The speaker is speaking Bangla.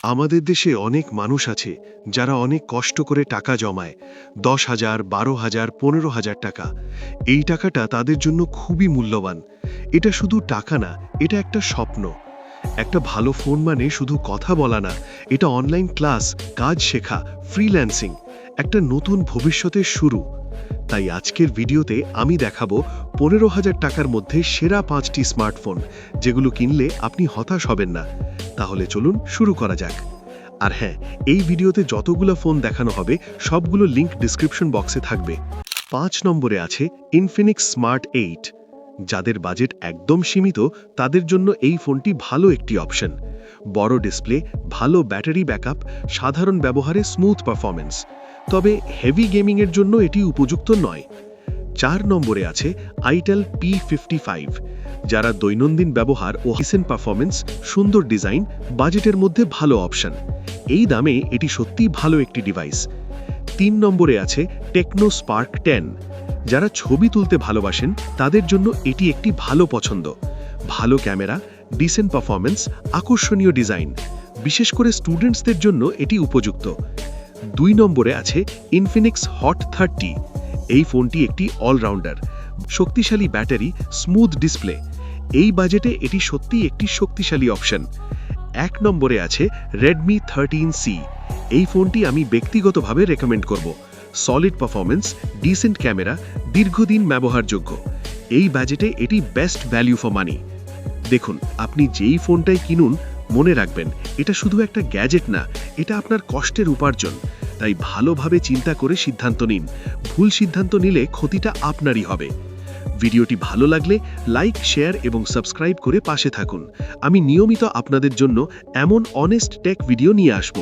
আমাদের দেশে অনেক মানুষ আছে যারা অনেক কষ্ট করে টাকা জমায়, 10,000, 12,000, 15,000 টাকা। এই টাকাটা তাদের জন্য খুবই মূল্যবান। এটা শুধু টাকা না, এটা একটা স্বপ্ন। একটা ভালো ফোন মানে শুধু কথা বলা না, এটা অনলাইন ক্লাস, কাজ শেখা, ফ্রিল্যান্সিং, একটা নতুন ভবিষ্যতের শুরু। তাই আজকের ভিডিওতে আমি দেখাবো 15,000 টাকার মধ্যে সেরা 5টি স্মার্টফোন, যেগুলো কিনলে আপনি হতাশ হবেন না। তাহলে চলুন শুরু করা যাক। আর হ্যাঁ, এই ভিডিওতে যতগুলো ফোন দেখানো হবে সবগুলো লিংক ডিসক্রিপশন বক্সে থাকবে। 5 নম্বরে আছে ইনফিনিক্স স্মার্ট 8। যাদের বাজেট একদম সীমিত তাদের জন্য এই ফোনটি ভালো একটি অপশন। বড় ডিসপ্লে, ভালো ব্যাটারি ব্যাকআপ, সাধারণ ব্যবহারে স্মুথ পারফরম্যান্স। তবে হেভি গেমিংয়ের জন্য এটি উপযুক্ত নয়। 4 নম্বরে আছে আইটেল P55। যারা দৈনন্দিন ব্যবহার ও ডিসেন্ট পারফরম্যান্স, সুন্দর ডিজাইন, বাজেটের মধ্যে ভালো অপশন। এই দামে এটি সত্যিই ভালো একটি ডিভাইস। 3 নম্বরে আছে টেকনো স্পার্ক 10। যারা ছবি তুলতে ভালোবাসেন তাদের জন্য এটি একটি ভালো পছন্দ। ভালো ক্যামেরা, ডিসেন্ট পারফরম্যান্স, আকর্ষণীয় ডিজাইন। বিশেষ করে স্টুডেন্টসদের জন্য এটি উপযুক্ত। 2 নম্বরে আছে ইনফিনিক্স হট 30। এই ফোনটি একটি অলরাউন্ডার, শক্তিশালী ব্যাটারি, স্মুথ ডিসপ্লে। এই বাজেটে এটি সত্যিই একটি শক্তিশালী অপশন। 1 নম্বরে আছে রেডমি 13C। এই ফোনটি আমি ব্যক্তিগতভাবে রেকমেন্ড করব। সলিড পারফরম্যান্স, ডিসেন্ট ক্যামেরা, দীর্ঘদিন ব্যবহারযোগ্য। এই বাজেটে এটি বেস্ট ভ্যালু ফর মানি। দেখুন, আপনি যেই ফোনটাই কিনুন, মনে রাখবেন এটা শুধু একটা গ্যাজেট না, এটা আপনার কষ্টের উপার্জন। তাই ভালোভাবে চিন্তা করে সিদ্ধান্ত নিন। ভুল সিদ্ধান্ত নিলে ক্ষতিটা আপনারই হবে। ভিডিওটি ভালো লাগলে লাইক, শেয়ার এবং সাবস্ক্রাইব করে পাশে থাকুন। আমি নিয়মিত আপনাদের জন্য এমন অনেস্ট টেক ভিডিও নিয়ে আসব।